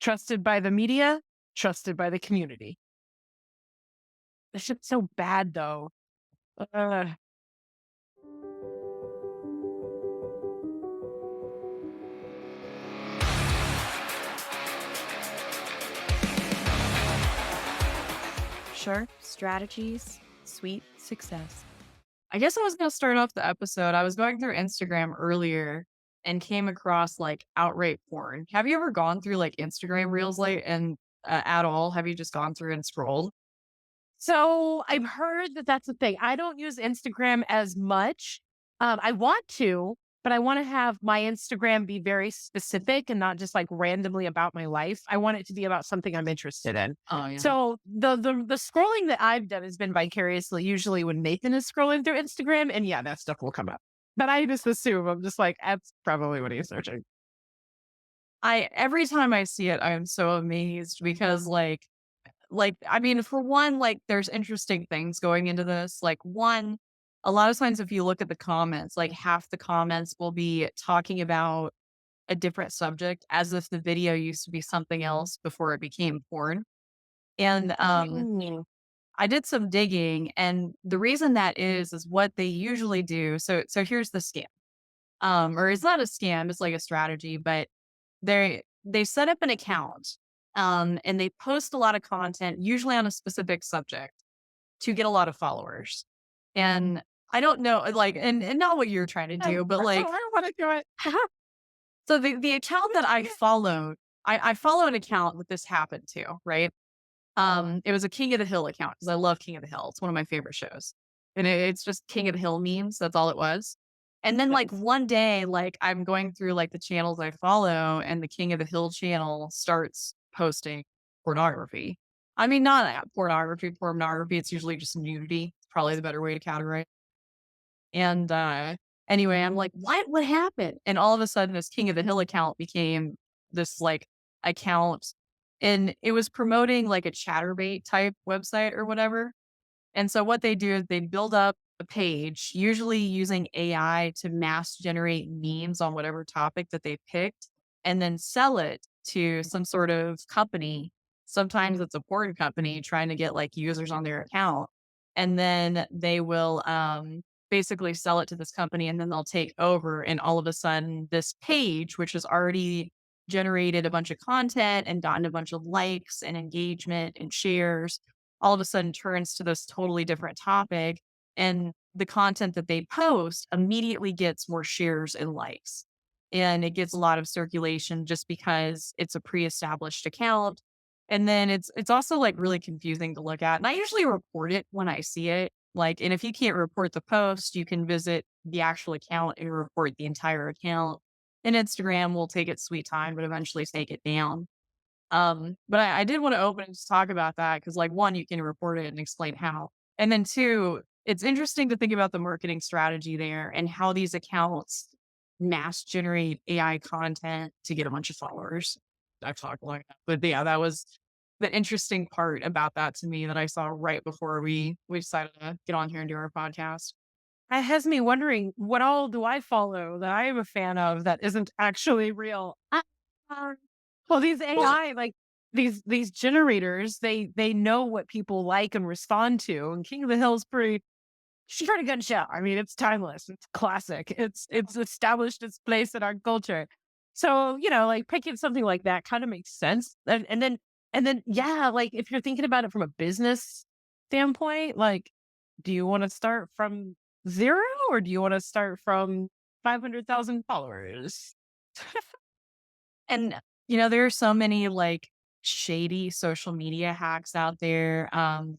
Trusted by the media, trusted by the community. This shit's so bad though. Uh, Sure, strategies, sweet success. I guess I was gonna start off the episode. I was going through Instagram earlier and came across like outright porn. Have you ever gone through like Instagram reels like and at all? Have you just gone through and scrolled? so I've heard that that's the thing. I don't use Instagram as much. I want to, but I want to have my Instagram be very specific and not just like randomly about my life. I want it to be about something I'm interested in. Oh yeah. So the scrolling that I've done has been vicariously, usually when Nathan is scrolling through Instagram, and yeah, that stuff will come up. But I just assume I'm just like, that's probably what he's searching. I every time I see it, I am so amazed because I mean, for one, like there's interesting things going into this. Like one, a lot of times if you look at the comments, like half the comments will be talking about a different subject as if the video used to be something else before it became porn. And Mm. I did some digging, and the reason that is what they usually do. So here's the scam. Or it's not a scam, it's like a strategy, but they set up an account and they post a lot of content, usually on a specific subject, to get a lot of followers. And I don't know, like, and not what you're trying to do, but I like, want to do it. so the account that I followed, I follow an account that this happened to, right? It was a King of the Hill account because I love King of the Hill. It's one of my favorite shows. And it's just King of the Hill memes. That's all it was. And then like Nice. one day, like I'm going through like the channels I follow, and the King of the Hill channel starts posting pornography. I mean, not pornography. It's usually just nudity. It's probably the better way to categorize. And anyway, I'm like, what happened? And all of a sudden, this King of the Hill account became this like account, and it was promoting like a chatterbait type website or whatever. And so what they do is they build up a page, usually using AI to mass generate memes on whatever topic that they picked, and then sell it to some sort of company. Sometimes it's a porn company trying to get like users on their account. And then they will basically sell it to this company, and then they'll take over. And all of a sudden, this page, which has already generated a bunch of content and gotten a bunch of likes and engagement and shares, all of a sudden turns to this totally different topic. And the content that they post immediately gets more shares and likes. And it gets a lot of circulation just because it's a pre-established account. And then it's also like really confusing to look at. And I usually report it when I see it. Like, and if you can't report the post, you can visit the actual account and report the entire account. And Instagram will take its sweet time, but eventually take it down. But I did want to open and just talk about that because, like, one, you can report it and explain how. And then two, it's interesting to think about the marketing strategy there and how these accounts mass generate AI content to get a bunch of followers. I've talked like that. But yeah, that was the interesting part about that to me that I saw right before we decided to get on here and do our podcast. It has me wondering what all do I follow that I am a fan of that isn't actually real. Uh, well, these Well, AI, like these generators, they know what people like and respond to. And King of the Hill is pretty good show. I mean, it's timeless. It's classic. It's established its place in our culture. So, like picking something like that kind of makes sense. And then yeah, like if you're thinking about it from a business standpoint, like do you want to start from zero or do you want to start from 500,000 followers? and there are so many like shady social media hacks out there.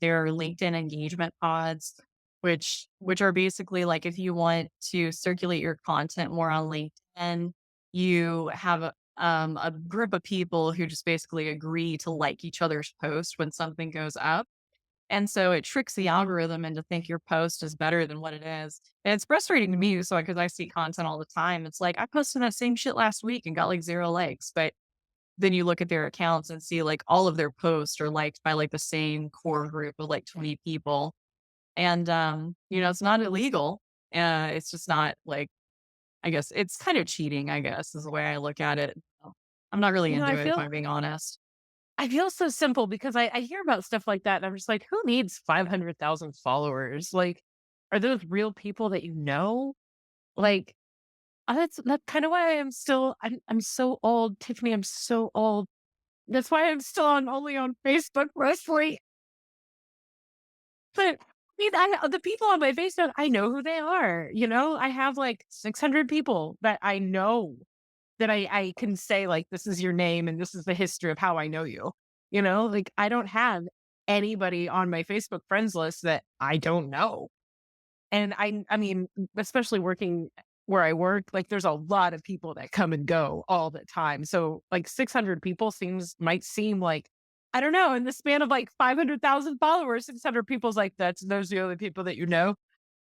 There are LinkedIn engagement pods, which are basically like if you want to circulate your content more on LinkedIn, you have a group of people who just basically agree to like each other's post when something goes up. And so it tricks the algorithm into think your post is better than what it is. And it's frustrating to me. So, because I see content all the time, it's like I posted that same shit last week and got like 0 likes. But then you look at their accounts and see like all of their posts are liked by like the same core group of like 20 people. And, it's not illegal. It's just not like, I guess it's kind of cheating, I guess, is the way I look at it. I'm not really into I it if feel I'm being honest. I feel so simple because I hear about stuff like that and I'm just like, who needs 500,000 followers? Like, are those real people that you know? Like, that's kind of why I'm so old, Tiffany. I'm so old. That's why I'm still only on Facebook mostly. But the people on my Facebook, I know who they are. I have like 600 people that I know that I can say like, this is your name and this is the history of how I know you. Like I don't have anybody on my Facebook friends list that I don't know. And I mean, especially working where I work, like there's a lot of people that come and go all the time. So like 600 people might seem like, I don't know, in the span of like 500,000 followers, 600 people's like, those are the only people that you know.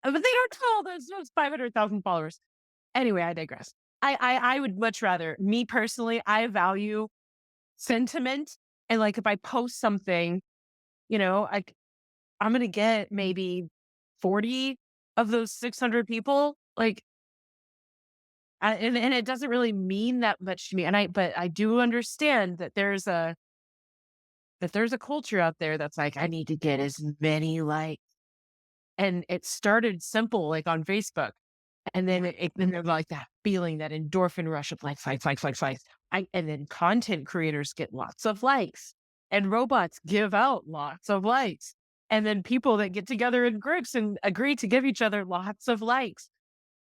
But they don't know those 500,000 followers. Anyway, I digress. I would much rather, me personally, I value sentiment. And like if I post something, I I'm gonna get maybe 40 of those 600 people, like, and it doesn't really mean that much to me, but I do understand that there's a culture out there that's like, "I need to get as many likes," and it started simple, like, on Facebook, and then there's, like, that feeling, that endorphin rush of, like, likes, likes, likes. And then content creators get lots of likes, and robots give out lots of likes, and then people that get together in groups and agree to give each other lots of likes.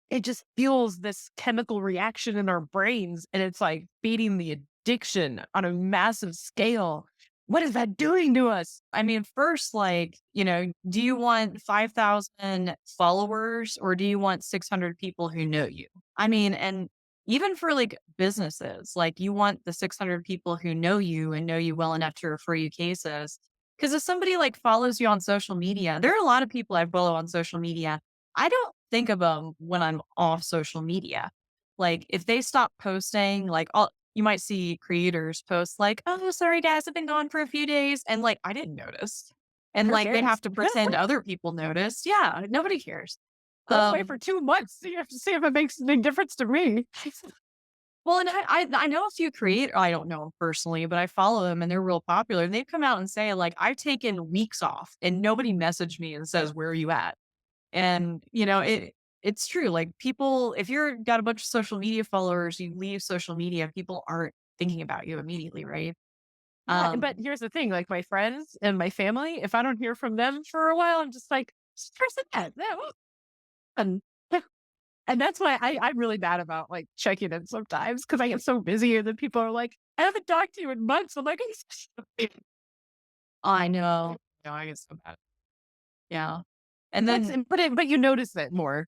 It just fuels this chemical reaction in our brains, and it's like feeding the addiction on a massive scale. What is that doing to us? I mean, first, like, do you want 5,000 followers or do you want 600 people who know you? I mean, and even for like businesses, like you want the 600 people who know you and know you well enough to refer you cases. Because if somebody like follows you on social media, there are a lot of people I follow on social media. I don't think of them when I'm off social media. Like if they stop posting, like you might see creators post like, "Oh, sorry guys, I've been gone for a few days," and like I didn't notice, and Who like they cares? have to pretend other people noticed. Yeah, nobody cares. Let's wait Um, for 2 months. So you have to see if it makes a big difference to me. well, and I know a few creators. I don't know them personally, but I follow them and they're real popular. And they've come out and say like, "I've taken weeks off and nobody messaged me and says where are you at?" And it's true. Like people, if you're got a bunch of social media followers, you leave social media, people aren't thinking about you immediately, right? Yeah, but Um, here's the thing, like, my friends and my family, if I don't hear from them for a while, I'm just like, "This person dead." Yeah, well," and and that's why I'm really bad about, like, checking in sometimes because I get so busy and then people are like, "I haven't talked to you in months." I'm like, I know. No, I get so bad. Yeah. And That's then, but you notice it more.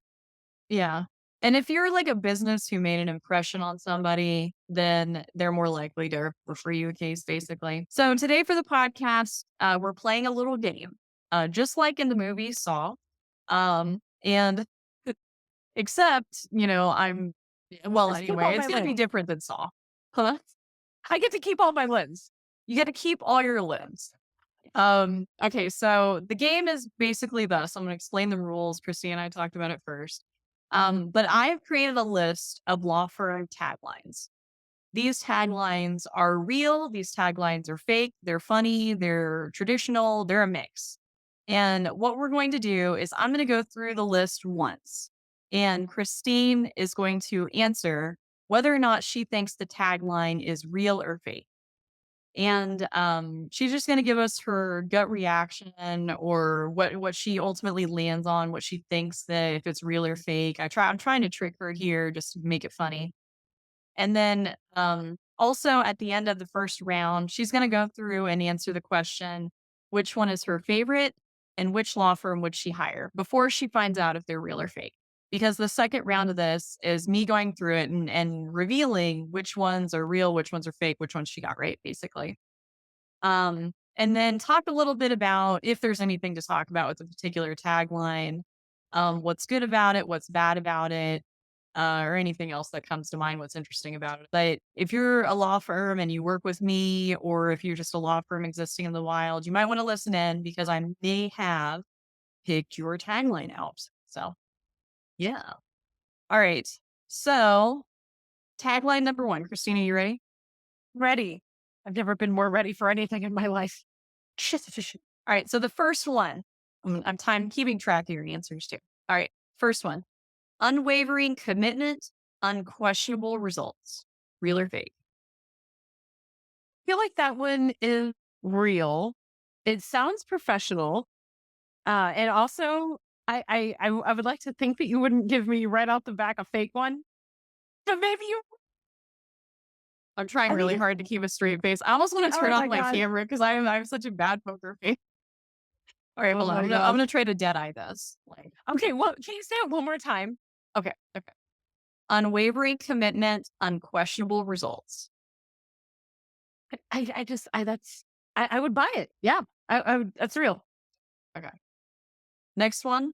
yeah. And if you're like a business who made an impression on somebody, then they're more likely to refer you a case, basically. So today for the podcast, we're playing a little game, just like in the movie Saw. And except, well, Just keep all anyway, it's my going to be limbs. different than Saw. Huh? I get to keep all my limbs. You got to keep all your limbs. Okay, so the game is basically this. I'm gonna explain the rules. Christy and I talked about it first. But I've created a list of law firm taglines. These taglines are real, these taglines are fake, they're funny, they're traditional, they're a mix. And what we're going to do is I'm gonna go through the list once, and Christine is going to answer whether or not she thinks the tagline is real or fake. And, she's just gonna give us her gut reaction or what she ultimately lands on, what she thinks that if it's real or fake. I'm trying to trick her here just to make it funny. And then, also at the end of the first round, she's gonna go through and answer the question, which one is her favorite and which law firm would she hire before she finds out if they're real or fake. Because the second round of this is me going through it and revealing which ones are real, which ones are fake, which ones she got right, basically. And then talk a little bit about if there's anything to talk about with a particular tagline, what's good about it, what's bad about it, or anything else that comes to mind, what's interesting about it. But if you're a law firm and you work with me, or if you're just a law firm existing in the wild, you might want to listen in because I may have picked your tagline out. So, yeah. All right. So, tagline number one, Christina, you ready? Ready. I've never been more ready for anything in my life. All right. So the first one, I'm time keeping track of your answers too. All right. First one, unwavering commitment, unquestionable results. Real or fake? Feel like that one is real. It sounds professional. And also, I would like to think that you wouldn't give me right off the back a fake one, but maybe you. I'm trying I think really it's. hard to keep a straight face. I almost want to turn Oh off my my god. camera because I have such a bad poker face. All right, Oh hold on. my I'm god. gonna try to dead eye this. Like, Okay. Well, can you say it one more time? okay, okay. Unwavering commitment, unquestionable results. I just. I would buy it. Yeah. I would. That's real. Okay. Next one,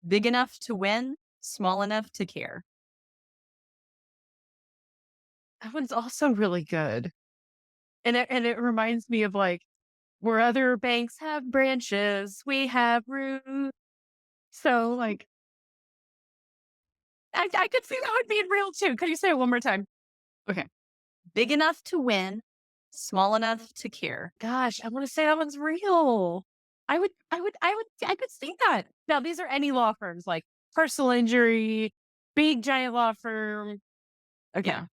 big enough to win, small enough to care. That one's also really good. And it reminds me of like where other banks have branches, we have roots. So like I could see that one being real too. Could you say it one more time? Okay. Big enough to win, small enough to care. Gosh, I want to say that one's real. I could see that. Now these are any law firms like personal injury, big giant law firm. Okay. Yeah.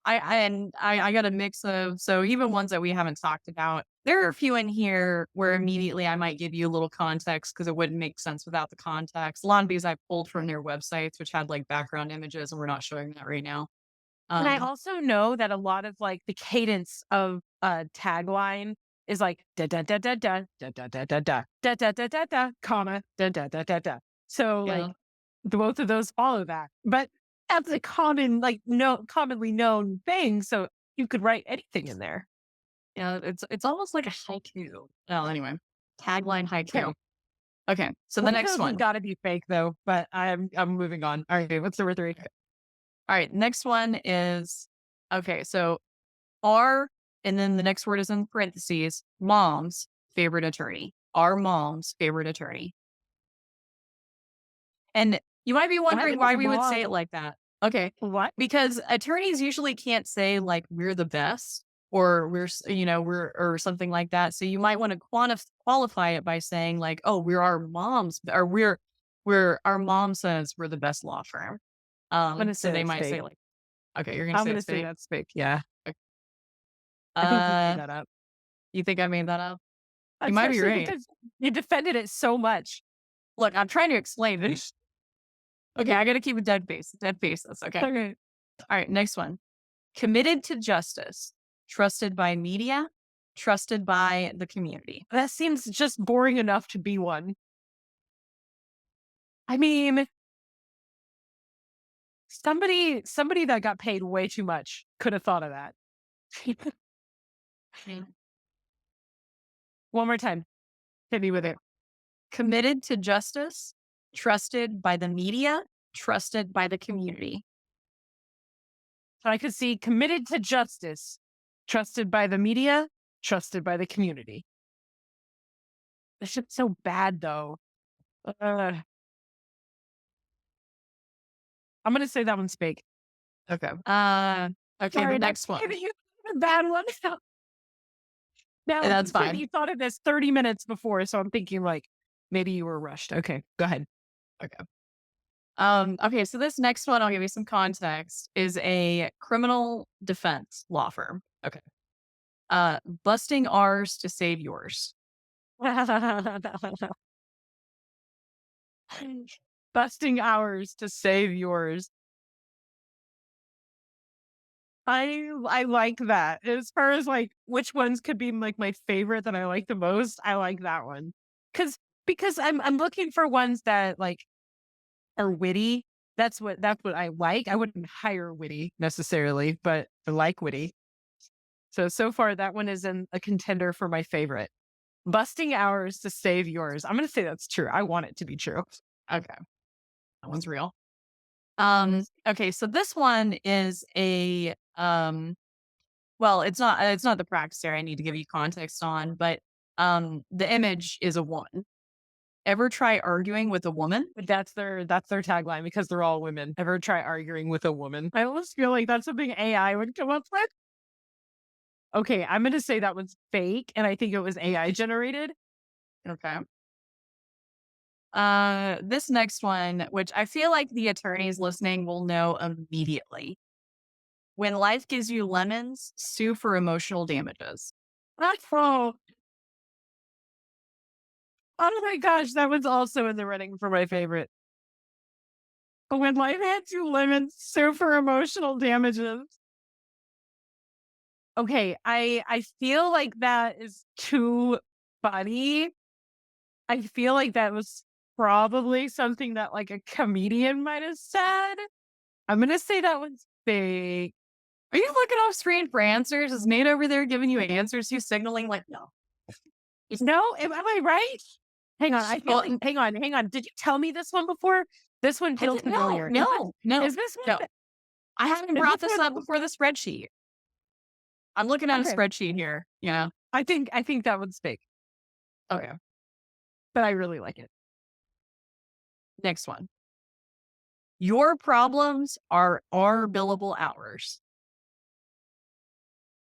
I got a mix of, so even ones that we haven't talked about, there are a few in here where immediately I might give you a little context because it wouldn't make sense without the context. A lot of these I pulled from their websites, which had like background images, and we're not showing that right now. And I Um, also know that a lot of like the cadence of a tagline is like da da da da da da da da da da da da da da da comma da da da da da. So like yeah, both of those follow that. But that's a common like no commonly known thing. So you could write anything in there. yeah, it's almost like a haiku. Well, anyway, tagline haiku. Okay. Okay, so the One of next those has one. got to be fake though, but I'm moving on. All right, what's number three? All right, next one is okay. So our, and then the next word is in parentheses, mom's favorite attorney. Our mom's favorite attorney. And you might be What? wondering why we would say Mom. it like that. Okay. What? Because attorneys usually can't say like we're the best or we're or something like that. So you might want to qualify it by saying like, oh, we're our mom's or we're our mom says we're the best law firm. I'm gonna So say they that's might say fake. like, okay, you're gonna I'm say gonna it's say fake. that's fake. Yeah, Ok. I think you made Uh, that up. you think I made that up? You might be Especially right. because you defended it so much. Look, I'm trying to explain this. Okay, I gotta keep a dead face. Dead faces. Okay. Okay. All right, next one. Committed to justice, trusted by media, trusted by the community. That seems just boring enough to be one. I mean, somebody that got paid way too much could have thought of that. Mm. One more time. Hit me with it. Committed to justice, trusted by the media, trusted by the community. So I could see committed to justice, trusted by the media, trusted by the community. This shit's so bad though. Uh, I'm gonna say that one's fake. Okay. Okay, the Sorry, next that's one. a bad one. Now, That's maybe fine. you thought of this 30 minutes before, so I'm thinking like maybe you were rushed. Okay, go ahead. Okay. Okay, so this next one, I'll give you some context, is a criminal defense law firm. Okay. Busting ours to save yours. Busting hours to save yours. I like that. As far as like which ones could be like my favorite that I like the most, I like that one. Cause because I'm looking for ones that like are witty. That's what I like. I wouldn't hire witty necessarily, but I like witty. So far that one is in a contender for my favorite. Busting hours to save yours. I'm gonna say that's true. I want it to be true. Okay. That one's real. Okay, so this one is a well, it's not the practice area I need to give you context on, but the image is a woman. Ever try arguing with a woman? But that's their tagline because they're all women. Ever try arguing with a woman? I almost feel like that's something AI would come up with. Okay, I'm gonna say that was fake, and I think it was AI generated. Okay. This next one, which I feel like the attorneys listening will know immediately. When life gives you lemons, sue for emotional damages. Oh, oh my gosh, that was also in the running for my favorite. When life hands you lemons, sue for emotional damages. Okay, I feel like that is too funny. I feel like that was probably something that like a comedian might have said. I'm gonna say that one's fake. Are you looking off screen for answers? Is Nate over there giving you answers? He's signaling like, no. No, am I right? Hang on, I feel Well, like hang on. Did you tell me this one before? This one feels no, familiar. no, no, Is this one no. I haven't is brought this this one up before the spreadsheet. I'm looking at a okay. spreadsheet here. Yeah. I think that one's fake, Okay. but I really like it. Next one. Your problems are our billable hours.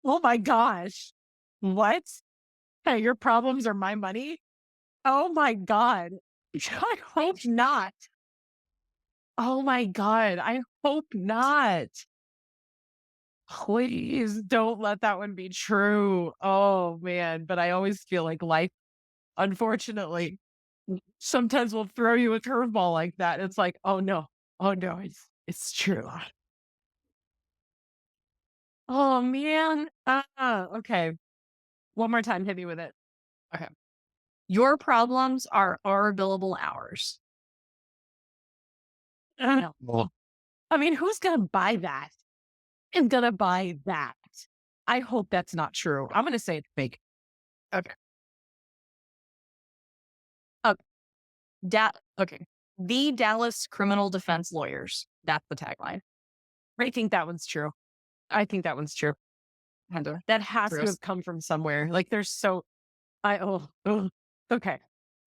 Oh my gosh. What? Hey, your problems are my money? Oh my god. I hope not. Oh my god. I hope not. Please don't let that one be true. Oh man, but I always feel like life, unfortunately, sometimes will throw you a curveball like that. It's like, oh no, it's true. Oh man. Okay. One more time, hit me with it. Okay. Your problems are our billable hours. Well, I mean, who's gonna buy that? I'm gonna buy that. I hope that's not true. I'm gonna say it's fake. Okay. Oh, okay. The Dallas criminal defense lawyers. That's the tagline. I think that one's true. I think that one's true. Kind of That has to gross. have come from somewhere. Like there's so okay.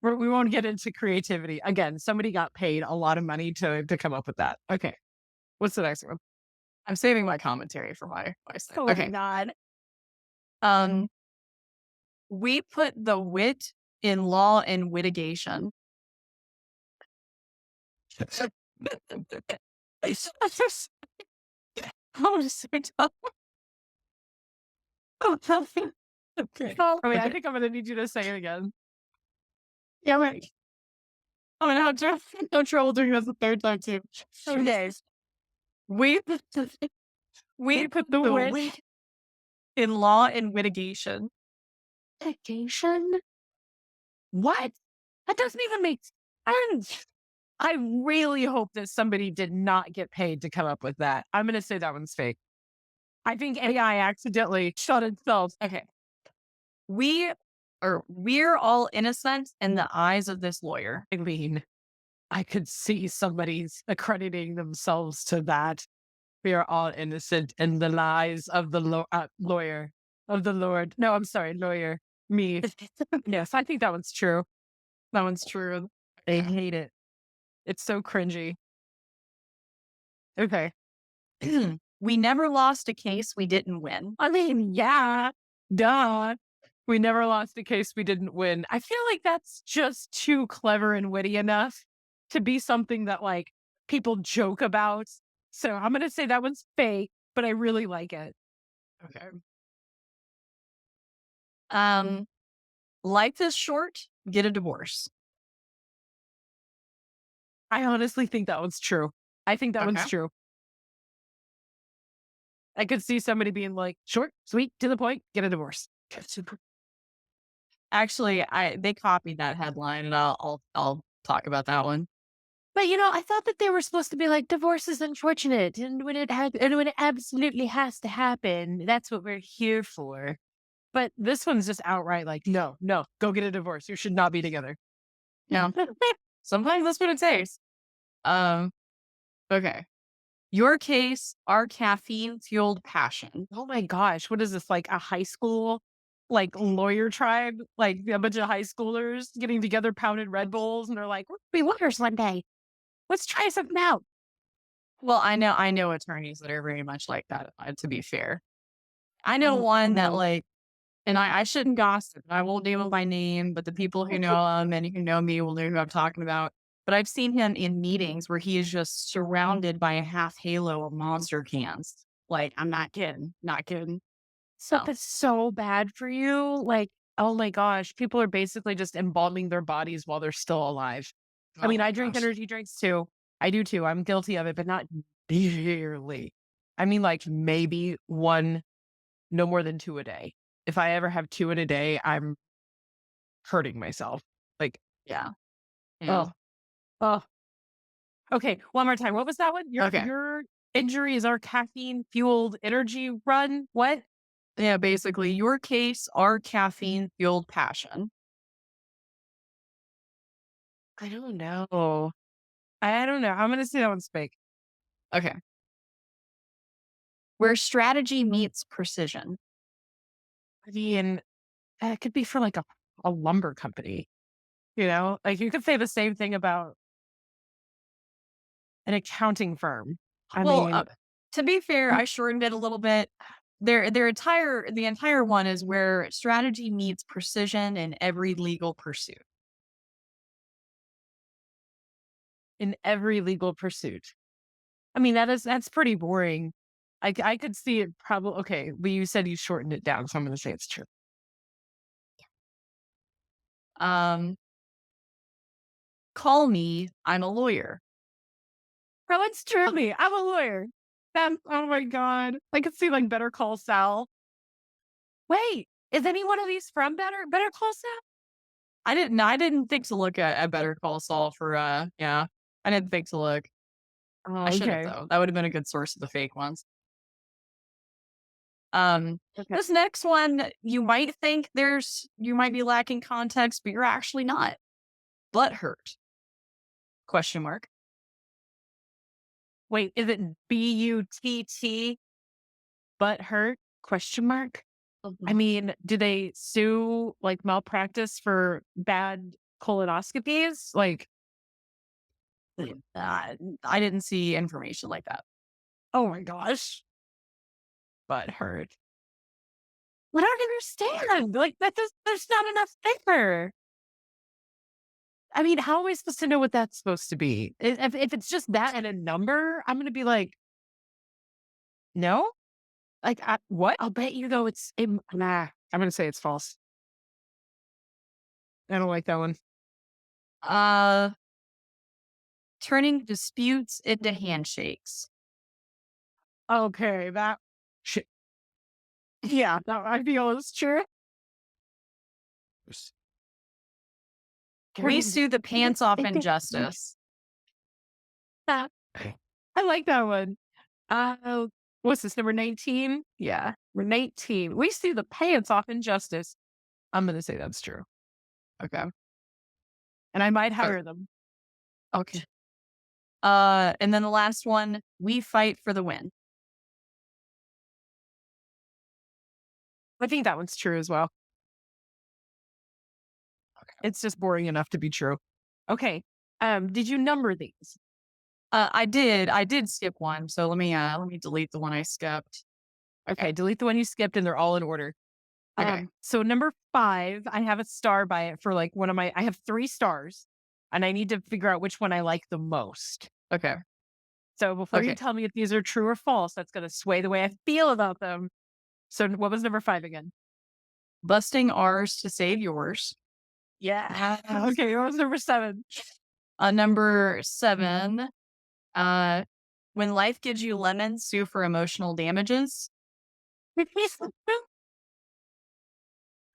We won't get into creativity. Again, somebody got paid a lot of money to come up with that. Okay. What's the next one? I'm saving my commentary for my side. Oh my Okay. god. Um, we put the wit in law and litigation. I'm so dumb. Okay. I mean, I think I'm gonna need you to say it again. Yeah, right. I'm gonna have no trouble doing this the third time too. Okay. We put We put the the wit wit in law and litigation. litigation? What? That doesn't even make sense. I really hope that somebody did not get paid to come up with that. I'm gonna say that one's fake. I think AI accidentally shot itself. Okay. We're all innocent in the eyes of this lawyer. I mean, I could see somebody's accrediting themselves to that. We are all innocent in the lies of the lawyer, of the Lord. No, I'm sorry, lawyer. Me. Yes, I think that one's true. That one's true. I hate it. It's so cringy. Okay. We never lost a case we didn't win. I mean, yeah, duh. We never lost a case we didn't win. I feel like that's just too clever and witty enough to be something that like people joke about. So I'm gonna say that one's fake, but I really like it. Okay. Life is short, get a divorce. I honestly think that one's true. I think that Okay. one's true. I could see somebody being like, short, sweet, to the point, get a divorce. Actually, they copied that headline and I'll talk about that one. But you know, I thought that they were supposed to be like divorce is unfortunate, and when it absolutely has to happen, that's what we're here for. But this one's just outright like, no, no, go get a divorce. You should not be together. Yeah. Sometimes that's what it takes. Okay. Your case, our caffeine fueled passion. Oh my gosh, what is this like a high school like lawyer tribe? Like a bunch of high schoolers getting together, pounded Red Bulls, and they're like, we'll be lawyers one day. Let's try something out. Well, I know attorneys that are very much like that, to be fair. I know one that Mm. and I shouldn't gossip. I won't name him by name, but the people who know him and who know me will know who I'm talking about. But I've seen him in meetings where he is just surrounded by a half halo of monster cans. Like, I'm not kidding. Not kidding. Stuff So, is so bad for you. Like, oh my gosh, people are basically just embalming their bodies while they're still alive. I oh mean, my I drink gosh. energy drinks too. I do too. I'm guilty of it, but not dearly. I mean, like maybe one, no more than two a day. If I ever have two in a day, I'm hurting myself. Like, Yeah. Yeah. oh, oh. Okay, one more time. What was that one? Okay. Your injury is our caffeine fueled energy run. What? Yeah. Basically, your case, our caffeine fueled passion. I don't know. I don't know. I'm gonna say that one's fake. Okay. Where strategy meets precision. I mean, it could be for like a lumber company, you know? Like you could say the same thing about an accounting firm. I Well, mean, to be fair, I shortened it a little bit. The entire one is where strategy meets precision in every legal pursuit. in every legal pursuit. I mean, that's pretty boring. I could see it probably okay, but you said you shortened it down, so I'm gonna say it's true. Um, Call me, I'm a lawyer. Bro, it's true to me. I'm a lawyer. That oh my god. I could see like Better Call Sal. Wait, is any one of these from Better Call Sal? I didn't think to look at Better Call Saul for yeah. I didn't think to look. I Oh, should have okay. though. That would have been a good source of the fake ones. Okay. This next one, you might be lacking context, but you're actually not. Butthurt? Question mark. Wait, is it BUTT but hurt? Question mark. I Mhm. mean, do they sue like malpractice for bad colonoscopies? Like, I didn't see information like that. oh my gosh, but hurt. I don't understand. Like that does there's not enough there. I mean, how am I supposed to know what that's supposed to be? If it's just that and a number, I'm gonna be like, no? Like What? I'll bet you though nah. I'm gonna say it's false. I don't like that one. Uh, Turning disputes into handshakes. Okay, that shit. Yeah, that I feel is true. We Turning sue the disputes pants off into injustice. that. I like that one. Uh, what's this, number 19? Yeah, we're 19. We see the pants off injustice. I'm going to say that's true. Okay. And I might Uh, hire them. okay. And then the last one, we fight for the win. I think that one's true as well. It's just boring enough to be true. Okay. Did you number these? I did skip one, so let me delete the one I skipped. Okay. Okay, delete the one you skipped and they're all in order. Okay. So number 5, I have a star by it for like one of my I have 3 stars and I need to figure out which one I like the most. Okay. So before you Okay. tell me if these are true or false, that's going to sway the way I feel about them. So what was number 5 again? Busting ours to save yours. Yeah. Okay, what was number 7? Number 7, uh, when life gives you lemons, sue for emotional damages.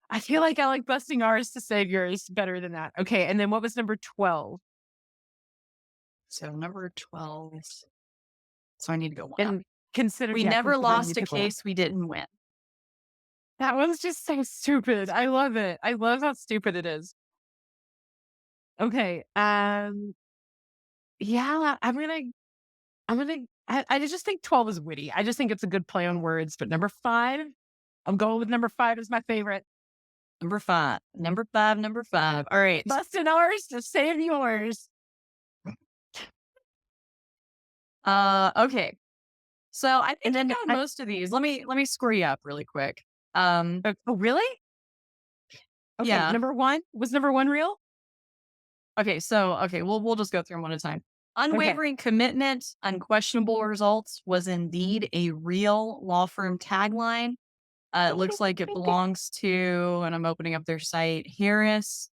I feel like I like busting ours to save yours better than that. Okay, and then what was number 12? So number 12. So I need to go one up. And consider We yeah, never consider lost you a pick one up. case we didn't win. That one's just so stupid. I love it. I love how stupid it is. Okay. Yeah, I just think 12 is witty. I just think it's a good play on words. But number 5, I'm going with number 5 as my favorite. Number 5. Number 5. Number 5. All right. Busting ours to save yours. Okay. So I And think you then got I most of these. Let me score you up really quick. oh, really? Okay, Yeah. number 1 was number 1 real? Okay, so okay, we'll just go through them one at a time. Okay. Unwavering commitment, unquestionable results was indeed a real law firm tagline. It looks like it belongs to, and I'm opening up their site, Harris,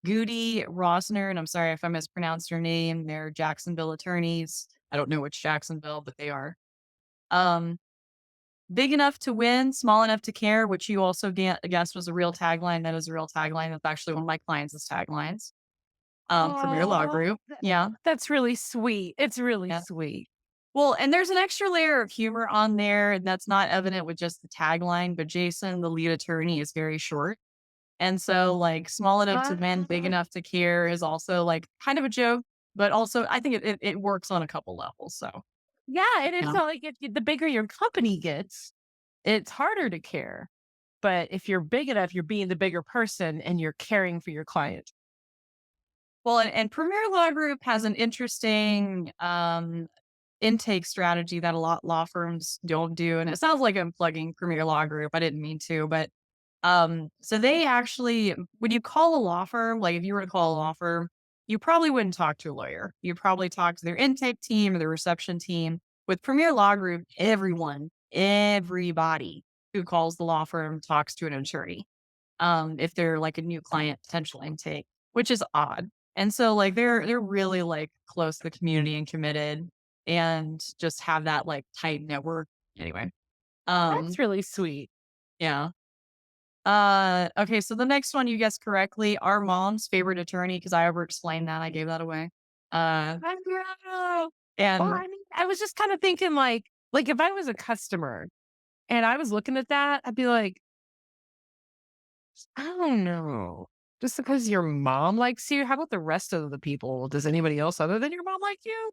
Goody, Rosner, and I'm sorry if I mispronounced her name. They're Jacksonville attorneys. I don't know which Jacksonville, but they are. Um, Big enough to win, small enough to care, which you also guessed was a real tagline. That is a real tagline. That's actually one of my clients' taglines. Premier Law Oh, Group. Yeah. that's really sweet. It's really Yeah. sweet. Well, and there's an extra layer of humor on there, and that's not evident with just the tagline, but Jason, the lead attorney, is very short. And so, like, small enough to win, big Ah. enough to care is also like kind of a joke, but also I think it works on a couple levels. So, Yeah, and it's yeah. not like the bigger your company gets, it's harder to care. But if you're big enough, you're being the bigger person and you're caring for your client. Well, and Premier Law Group has an interesting intake strategy that a lot law firms don't do. And it sounds like I'm plugging Premier Law Group. I didn't mean to, but so they actually, when you call a law firm, like if you were to call a law firm, you probably wouldn't talk to a lawyer. You probably talk to their intake team or their reception team. With Premier Law Group, everybody who calls the law firm talks to an attorney. If they're like a new client potential intake, which is odd. And so like they're really like close to the community and committed and just have that like tight network. Anyway. That's Um, really sweet. yeah. Okay, so the next one you guessed correctly, our mom's favorite attorney, because I over explained that. I gave that away. Uh, I know. Well, and I mean, I was just kind of thinking like if I was a customer and I was looking at that, I'd be like, I don't know. Just because your mom likes you, how about the rest of the people? Does anybody else other than your mom like you?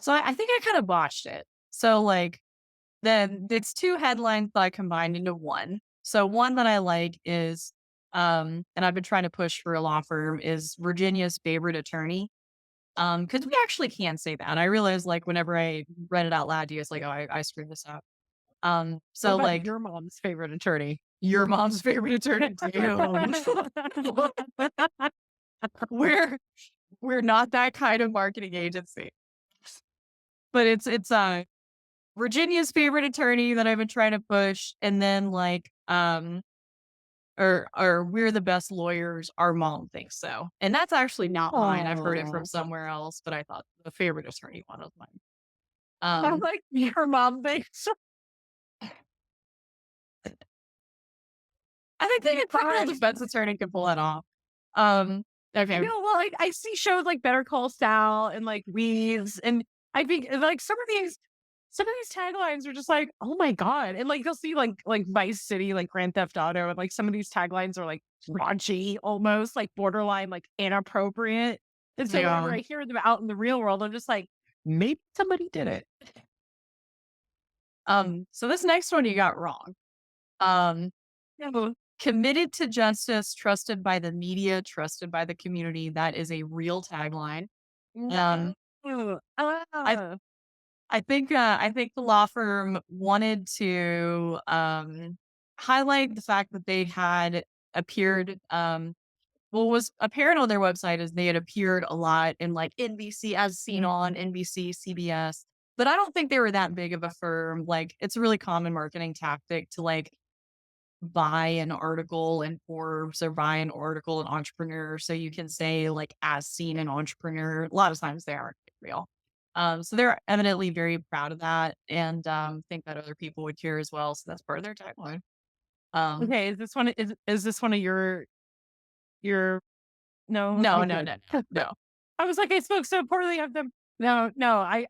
so I think I kind of botched it. So like then it's two headlines that I combined into one. So one that I like is, and I've been trying to push for a law firm is Virginia's favorite attorney. Because we actually can say that. I realized like whenever I read it out loud, you guys like, oh, I screwed this up. What So about like your mom's favorite attorney? your mom's favorite attorney. Damn. we're we're not that kind of marketing agency. But it's Virginia's favorite attorney that I've been trying to push, and then like or we're the best lawyers. Our mom thinks so, and that's actually not mine. I've heard it from Oh, somewhere else, but I thought the favorite attorney one was mine. I Um, like your mom thinks. I think the criminal Fine. defense attorney can pull that off. Um, You okay, know, well, I see shows like Better Call Saul and like Weeds, and I think like some of these taglines are just like, oh my god, and like you'll see like Vice City, like Grand Theft Auto, and like some of these taglines are like raunchy, almost like borderline, like inappropriate. And so whenever yeah. I hear them out in the real world, I'm just like, maybe somebody did it. So this next one you got wrong. Um, No. Committed to justice, trusted by the media, trusted by the community. That is a real tagline. Um, No. I I think the law firm wanted to highlight the fact that they had appeared. What was apparent on their website is they had appeared a lot in like NBC, as seen on NBC, CBS. But I don't think they were that big of a firm. Like it's a really common marketing tactic to like buy an article in Forbes or buy an article in Entrepreneur so you can say like as seen in Entrepreneur. A lot of times they aren't real. So they're evidently very proud of that and think that other people would care as well. So that's part of their tagline. Um, Okay, is this one of your no? no, Okay, no, good. no, no, no. I was like, I spoke so poorly of them. No, no,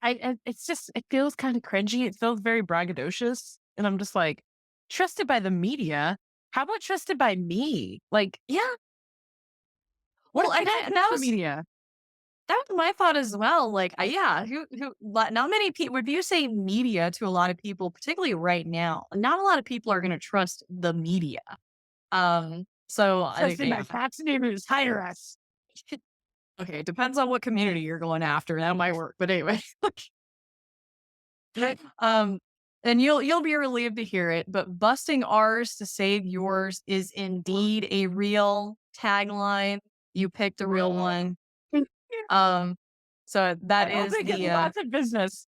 it's just, it feels kind of cringy. It feels very braggadocious. And I'm just like, trusted by the media? How about trusted by me? Like, Yeah. what Well, if I and don't that trust the was media? that was my thought as well. Like, yeah, not many people. If you say media to a lot of people, particularly right now, not a lot of people are going to trust the media. So I think, Trusted by yeah. Fox News, hire us. Okay, it depends on what community you're going after. That might work, but anyway. Um, and you'll be relieved to hear it, but busting ours to save yours is indeed a real tagline. You picked a real one. Um, so that I hope is they get lots of business.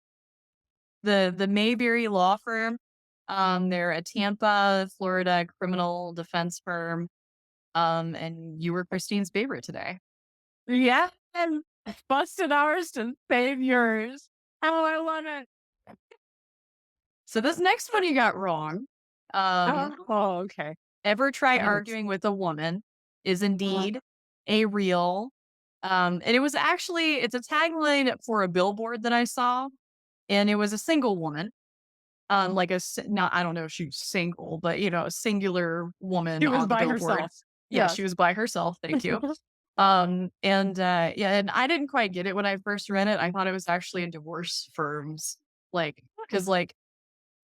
the Mayberry law firm. They're a Tampa, Florida criminal defense firm. And you were Christine's favorite today. Yeah, and busted ours to save yours. Oh, I love it. So this next one you got wrong. Um, Oh, okay. ever try Thanks. arguing with a woman is indeed a real. And it was actually it's a tagline for a billboard that I saw, and it was a single woman. Like not I don't know if she was single, but a singular woman She was on the by billboard. herself. Yeah, Yes. she was by herself. Thank you. And yeah, and I didn't quite get it when I first read it. I thought it was actually a divorce firm's because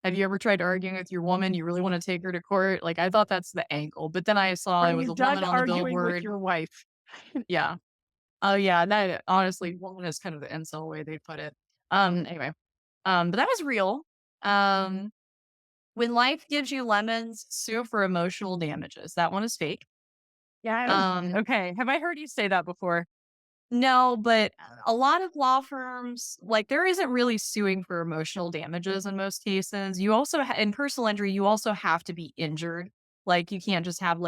have you ever tried arguing with your woman? You really want to take her to court? Like I thought that's the angle, but then I saw Are it was you a done woman on the arguing with billboard. your wife? Yeah. Oh yeah, that honestly, woman is kind of the incel way they put it. Anyway. But that was real. Um, when life gives you lemons, sue for emotional damages. That one is fake. Yeah. Um, Okay. Have I heard you say that before? No, but a lot of law firms, like there isn't really suing for emotional damages in most cases. You also, in personal injury, you also have to be injured. Like you can't just have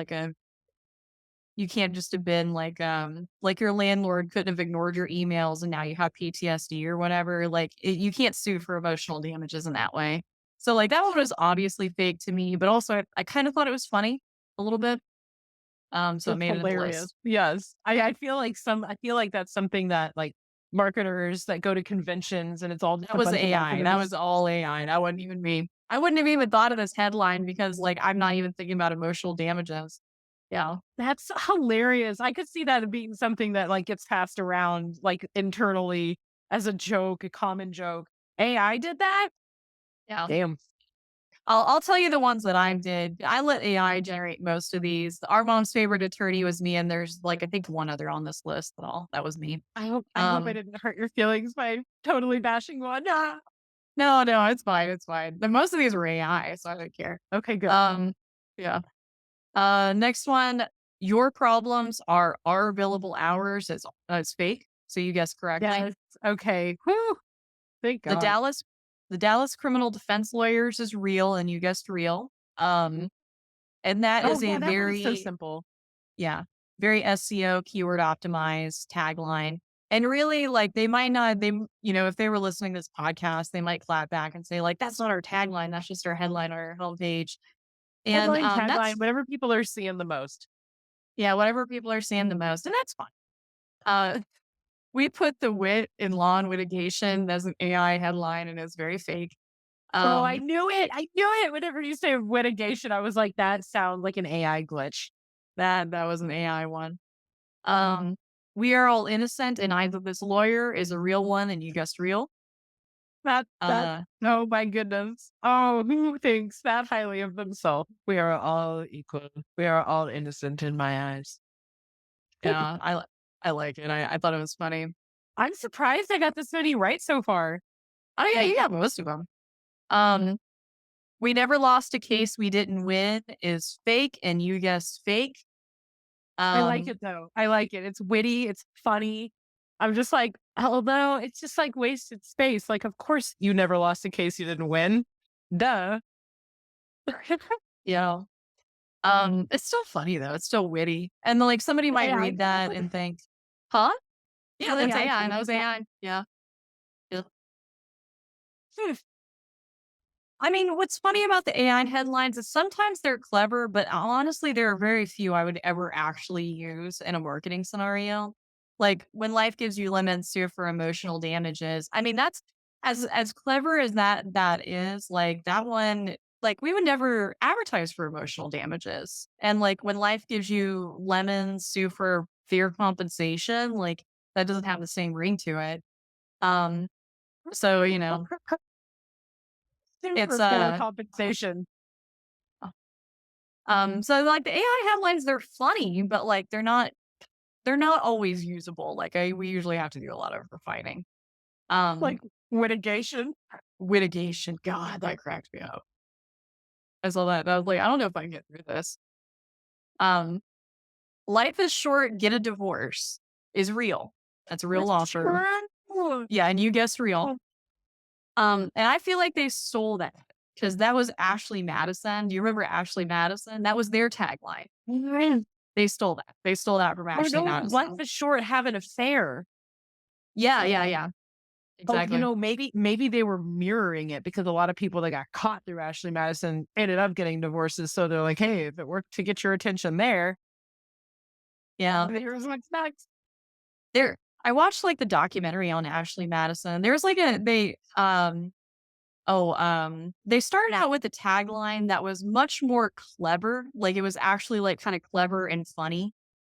you can't just have been like your landlord couldn't have ignored your emails and now you have PTSD or whatever. You can't sue for emotional damages in that way. So like that one was obviously fake to me, but also I kind of thought it was funny a little bit. So it It's made it in the hilarious. list. Yes. I feel like that's something that like marketers that go to conventions and it's all just That a was bunch of AI. That acronyms. was all AI. That wasn't even me. I wouldn't have even thought of this headline because, I'm not even thinking about emotional damages. Yeah. That's hilarious. I could see that being something that like gets passed around like internally as a joke, a common joke. AI did that? Yeah. Damn. I'll tell you the ones that I did. I let AI generate most of these. Our mom's favorite attorney was me, and there's I think one other on this list. That was me. I hope I Um, didn't hurt your feelings by totally bashing one. Ah. no, no, it's fine. It's fine. But most of these were AI, so I don't care. Okay, good. Yeah. Next one. Your problems are our billable hours. It's fake. So you guessed correctly. Yes. Okay. Whew. Thank The God. Dallas the Dallas criminal defense lawyers is real, and you guessed real. And that Oh is a yeah, that one is so very simple. yeah, very SEO keyword optimized tagline. And really, they might not if they were listening to this podcast, they might clap back and say, that's not our tagline, that's just our headline on our homepage. And Headline, tagline, that's whatever people are seeing the most. yeah, whatever people are saying the most, and that's fine. Uh we put the wit in law and litigation as an AI headline, and it's very fake. Oh, I Um knew it. I knew it. Whenever you say litigation, I was like, that sounds like an AI glitch. that was an AI one. Um, we are all innocent, and either this lawyer is a real one, and you guessed real. That, Uh, oh my goodness. Oh, who thinks that highly of themselves? We are all equal. We are all innocent in my eyes. yeah, I like it. I thought it was funny. I'm surprised I got this many right so far. Oh yeah, you got most of them. Um, we never lost a case we didn't win is fake, and you guessed fake. I like Um, it though. I like it. It's witty. It's funny. I'm just like, although it's just like wasted space. Like, of course you never lost a case you didn't win. Duh. yeah. It's still funny though. It's still witty, and somebody might AI. read that and think, "Huh? Yeah, that's AI. AI. That was AI." Yeah. Yeah. I mean, what's funny about the AI headlines is sometimes they're clever, but honestly, there are very few I would ever actually use in a marketing scenario. Like when life gives you lemons sue for emotional damages. I mean, that's as clever as that is. Like that one, we would never advertise for emotional damages. And when life gives you lemons sue for fear compensation, that doesn't have the same ring to it. Um, so it's Super fair compensation. So the AI headlines, they're funny, but they're not always usable. We usually have to do a lot of refining. Um, Like litigation. Litigation. God, that cracked me up. I saw that. And I was like, I don't know if I can get through this. Um, Life is short, get a divorce is real. That's a real That's law firm. true. Yeah, and you guessed real. And I feel like they stole that because that was Ashley Madison. Do you remember Ashley Madison? That was their tagline. Man, They stole that. They stole that from or Ashley no, life Madison. is short, have an affair. Yeah, yeah, yeah. Oh, Exactly. maybe they were mirroring it because a lot of people that got caught through Ashley Madison ended up getting divorces. So they're like, hey, if it worked to get your attention there, Yeah. here's what's next. There I watched like the documentary on Ashley Madison. There was like they started out with a tagline that was much more clever. Like it was actually like kind of clever and funny,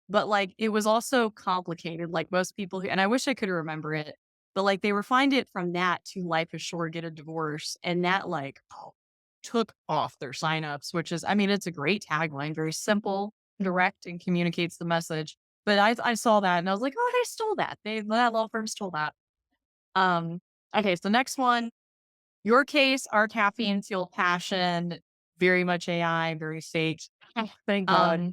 but like it was also complicated. Like most people, and I wish I could remember it, but like they refined it from that to life is short, get a divorce. And that like took off their signups, which is, I mean, it's a great tagline, very simple, direct, and communicates the message. But I saw that and I was like, oh, they stole that. That law firm stole that. Um, okay, so next one, your case, our caffeine fueled passion, very much AI, very fake. Thank God. Um,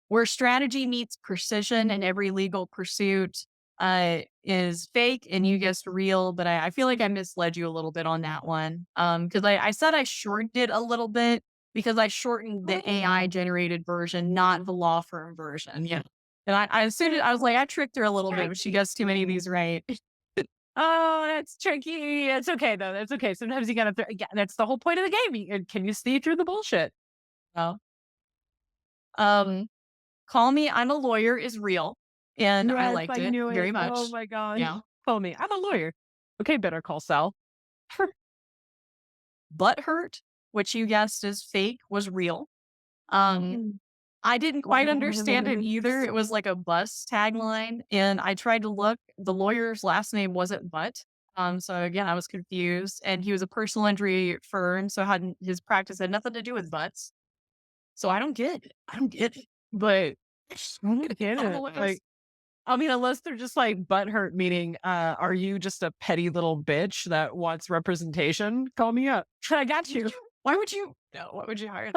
where strategy meets precision in every legal pursuit is fake and you guessed real, but I feel like I misled you a little bit on that one. Because I said I shortened it a little bit because I shortened the AI generated version, not the law firm version. Yeah. And I assumed I was like, I tricked her a little bit, but she guessed too many of these right. Oh, that's tricky. It's okay though. That's okay. Sometimes you gotta. Yeah, that's the whole point of the game. Can you see through the bullshit? So, um, Call Me, I'm a Lawyer is real. And I Yes, liked I it knew very it. Oh much. my god. Yeah. Call me. I'm a lawyer. Okay, Better Call Sal. Butthurt, which you guessed is fake, was real. Um, Mm. I didn't quite understand it either. It was like a bus tagline, and I tried to look. The lawyer's last name wasn't Butt. So again, I was confused. And he was a personal injury firm, so had his practice had nothing to do with butts. So I don't get it. I don't get it. But I don't get On the it. list. Like, I mean, unless they're just like butthurt, meaning, are you just a petty little bitch that wants representation? Call me up. I got you. Why would you? No, why would you hire?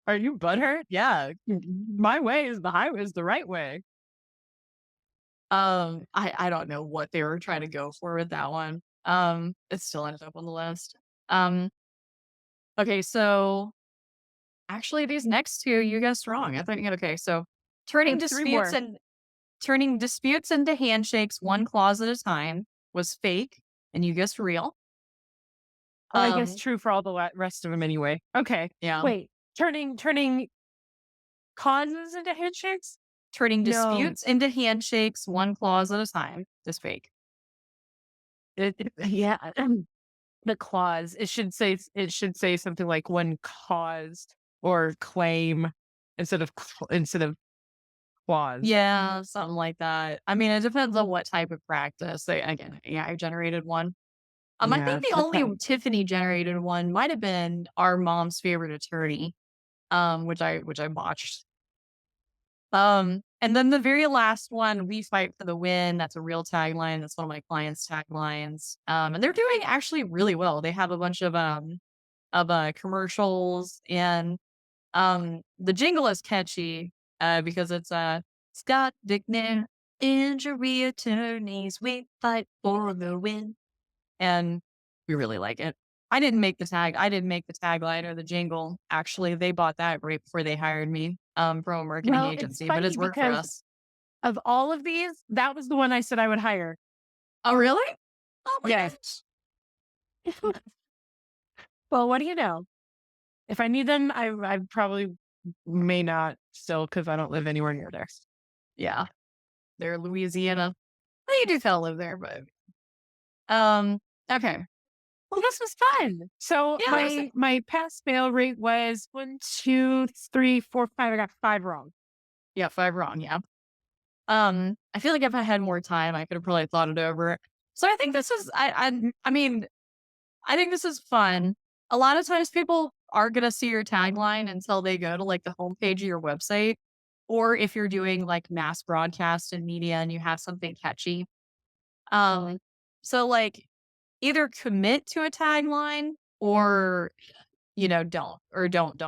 Are you butthurt? Yeah. My way is the highway is the right way. I don't know what they were trying to go for with that one. It still ended up on the list. Um, okay, so actually these next two you guessed wrong. I think okay, so turning And three disputes more. and turning disputes into handshakes one clause at a time was fake, and you guessed real. Oh, I guess Um, true for all the rest of them anyway. Okay. yeah, Wait, turning causes into handshakes? turning No. disputes into handshakes one clause at a time is fake. Yeah. The clause. It should say something like when caused or claim instead of clause. Yeah, something like that. I mean, it depends on what type of practice. They again, yeah, I generated one. I Yeah. think the only Tiffany generated one might have been our mom's favorite attorney, which I botched. And then the very last one, "We fight for the win." That's a real tagline. That's one of my clients' taglines. And they're doing actually really well. They have a bunch of commercials, and the jingle is catchy because it's Scott Dickman, injury attorneys, we fight for the win. And we really like it. I didn't make the tagline or the jingle. Actually, they bought that right before they hired me from a marketing Well, it's agency, but it's funny worked for because us. of all of these, that was the one I said I would hire. Oh, really? Oh my Yes. goodness. Well, what do you know? If I need them, I probably may not still because I don't live anywhere near there. Yeah. They're Louisiana. Well, you do kind of live there, but um okay. Well, this was fun. So Yeah, my pass fail rate was 1, 2, 3, 4, 5. I got 5 wrong. yeah, 5 wrong, yeah. I feel like if I had more time, I could have probably thought it over. So I think this is I mean, I think this is fun. A lot of times people are gonna see your tagline until they go to like the homepage of your website. Or if you're doing like mass broadcast and media and you have something catchy. Um, so like either commit to a tagline or, don't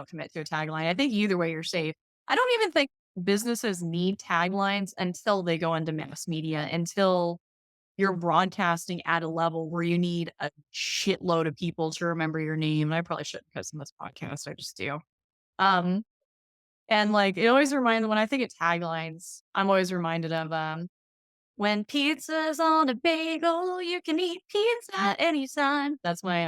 commit to a tagline. I think either way you're safe. I don't even think businesses need taglines until they go into mass media, until you're broadcasting at a level where you need a shitload of people to remember your name. And I probably shouldn't because in this podcast, I just do. Um, and like it always reminds when I think of taglines, I'm always reminded of when pizza's on a bagel, you can eat pizza anytime. That's my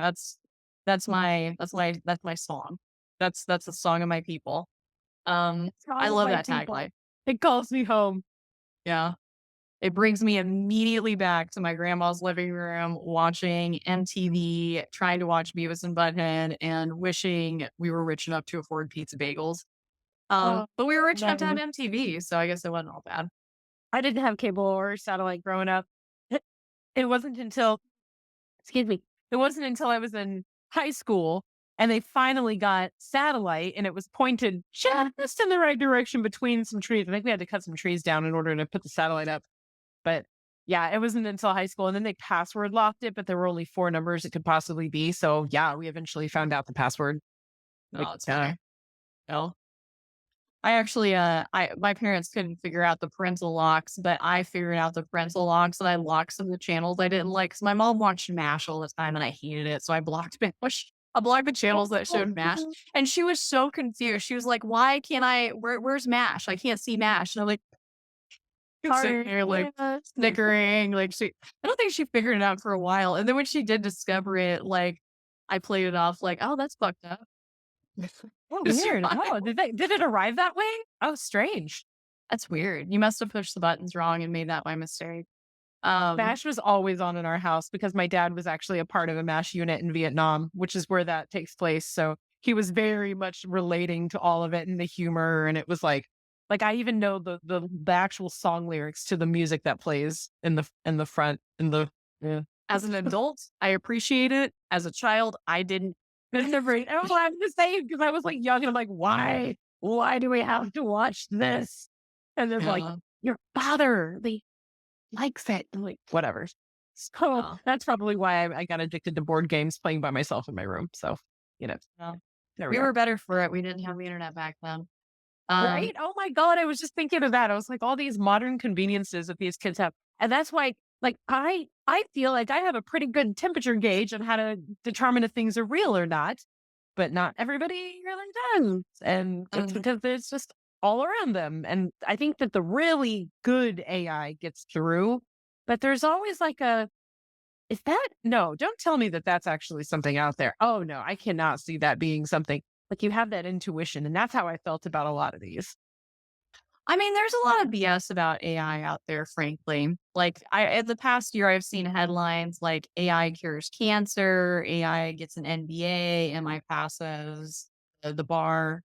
song. That's the song of my people. I Song of love my that people. tagline. It calls me home. Yeah. It brings me immediately back to my grandma's living room, watching MTV, trying to watch Beavis and Butthead, and wishing we were rich enough to afford pizza bagels. Oh, But we were rich enough to have no. MTV, so I guess it wasn't all bad. I didn't have cable or satellite growing up. It wasn't until excuse me, it wasn't until I was in high school and they finally got satellite and it was pointed just in the right direction between some trees. I think we had to cut some trees down in order to put the satellite up. But yeah, it wasn't until high school and then they password locked it, but there were only 4 numbers it could possibly be. So yeah, we eventually found out the password. Like, No, it's funny. No. I actually, my parents couldn't figure out the parental locks, but I figured out the parental locks and I locked some of the channels I didn't like because my mom watched MASH all the time and I hated it. So I blocked MASH. I blocked the channels that showed MASH. And she was so confused. She was like, why can't where's MASH? I can't see MASH. And I'm like, sitting there like snickering. I don't think she figured it out for a while. And then when she did discover it, like I played it off like, oh, that's fucked up. Oh, It's weird. fine. Oh, did it arrive that way? Oh, strange. That's weird. You must have pushed the buttons wrong and made that by mistake. Um, MASH was always on in our house because my dad was actually a part of a MASH unit in Vietnam, which is where that takes place. So he was very much relating to all of it and the humor. And it was like I even know the actual song lyrics to the music that plays in the front in the yeah. as an adult, I appreciate it. As a child, I didn't. It's never, oh, I'm the same because I was like young and I'm like, why? Why do we have to watch this? And then like, Yeah. your father, likes it. I'm like, whatever. So Yeah. that's probably why I got addicted to board games playing by myself in my room. So, you know, Yeah. there we We go. were better for it. We didn't have the internet back then. Right? Oh my God. I was just thinking of that. I was like, all these modern conveniences that these kids have. And that's why, like, I feel like I have a pretty good temperature gauge on how to determine if things are real or not, but not everybody really does. And it's Mhm. because it's just all around them. And I think that the really good AI gets through, but there's always like is that, no, don't tell me that that's actually something out there. Oh no, I cannot see that being something. Like you have that intuition. And that's how I felt about a lot of these. I mean, there's a lot of BS about AI out there, frankly. Like, in the past year, I've seen headlines like AI cures cancer, AI gets an NBA, MI passes the bar.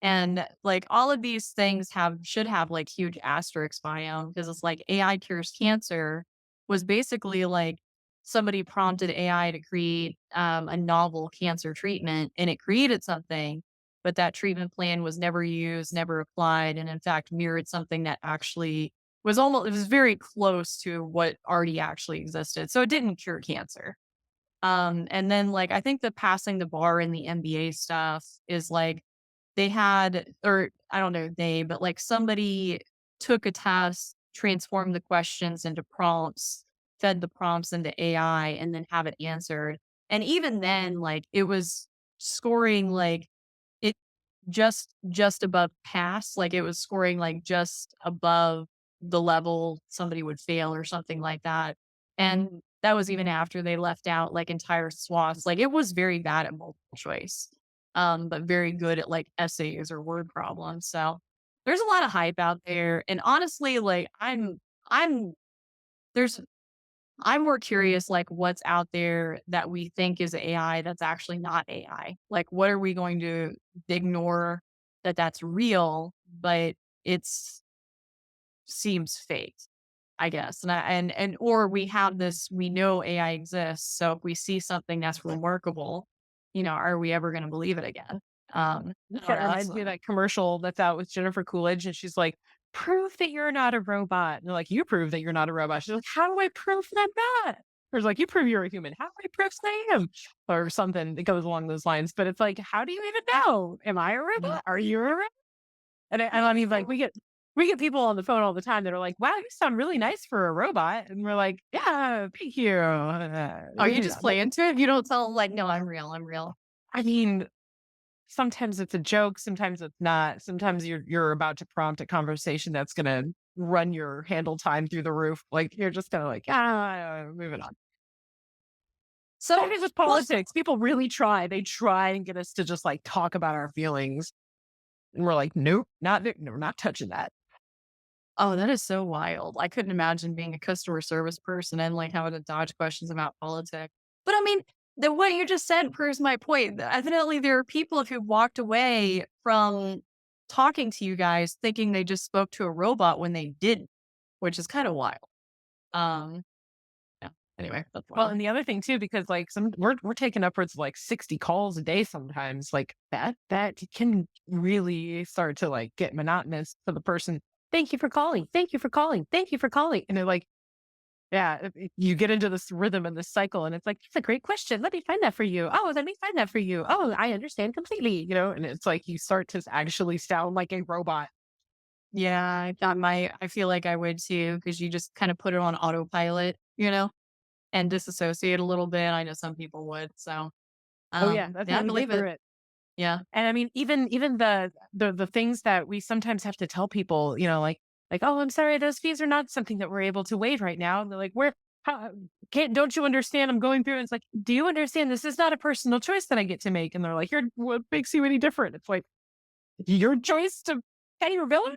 And like all of these things should have like huge asterisks by them because it's like AI cures cancer was basically like somebody prompted AI to create a novel cancer treatment and it created something, but that treatment plan was never used, never applied, and in fact mirrored something that actually it was very close to what already actually existed. So it didn't cure cancer. And then like I think the passing the bar in the MBA stuff is like they had, or I don't know they, but like somebody took a test, transformed the questions into prompts, fed the prompts into AI, and then have it answered. And even then, like it was scoring like it just above pass, like it was scoring like just above the level somebody would fail or something like that. And that was even after they left out like entire swaths. Like it was very bad at multiple choice, but very good at like essays or word problems. So there's a lot of hype out there. And honestly, like I'm there's I'm more curious, like, what's out there that we think is AI that's actually not AI? Like, what are we going to ignore that that's real, but it's seems fake, I guess. Or we have this, we know AI exists. So if we see something that's remarkable, are we ever going to believe it again? I don't That know. reminds me of that commercial that's out with Jennifer Coolidge, and she's like, "Prove that you're not a robot." And they're like, "You prove that you're not a robot." She's like, "How do I prove that I'm not?" Or it's like, "You prove you're a human." "How do I prove I am?" Or something that goes along those lines, but it's like, "How do you even know? Am I a Mhm. robot? Are you a robot?" And I mean, like, we get people on the phone all the time that are like, "Wow, you sound really nice for a robot." And we're like, "Yeah, thank you." Oh, you Yeah, just but play into it? You don't tell 'em, like, "No, I'm real, I'm real." I mean, sometimes it's a joke, sometimes it's not. Sometimes you're about to prompt a conversation that's gonna run your handle time through the roof. Like, you're just kinda like, "Ah, moving on." Same So thing with well, politics. People really try. They try and get us to just, like, talk about our feelings, and we're like, "Nope, not there. No, we're not touching that." oh, that is so wild. I couldn't imagine being a customer service person and, like, having to dodge questions about politics. But, I mean, what you just said proves my point. Evidently, there are people who walked away from talking to you guys thinking they just spoke to a robot when they didn't, which is kinda wild. Um, yeah. Anyway, that's Well, wild. and the other thing too, because, like, we're taking upwards of, like, 60 calls a day sometimes, like, that can really start to, like, get monotonous for the person. "Thank you for calling. Thank you for calling. Thank you for calling." And they're like, yeah, you get into this rhythm and this cycle, and it's like, "That's a great question. Let me find that for you. Oh, let me find that for you. Oh, I understand completely." And it's like you start to actually sound like a robot. Yeah, I feel like I would too, because you just kinda put it on autopilot, and disassociate a little bit. I know some people would, so, Oh, yeah, that's yeah, how I we get believe it. through it. Yeah. And I mean, even the things that we sometimes have to tell people, like, "Oh, I'm sorry, those fees are not something that we're able to waive right now." And they're like, "Where how can't don't you understand I'm going through?" And it's like, "Do you understand this is not a personal choice that I get to make?" And they're like, "You're what makes you any different?" It's like, "Your choice to pay your bill?"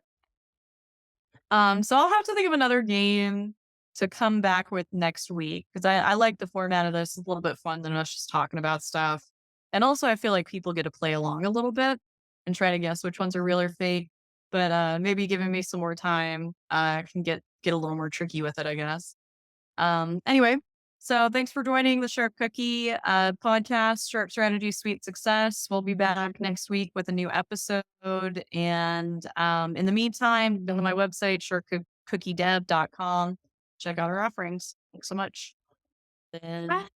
So I'll have to think of another game to come back with next week because I like the format of this. It's a little bit fun than us just talking about stuff. And also, I feel like people get to play along a little bit and try to guess which ones are real or fake. But maybe giving me some more time, can get a little more tricky with it, I guess. Anyway, so thanks for joining the Sharp Cookie podcast, Sharp Strategy, Sweet Success. We'll be back next week with a new episode. And in the meantime, go to my website, sharpcookiedev.com. Check out our offerings. Thanks so much. And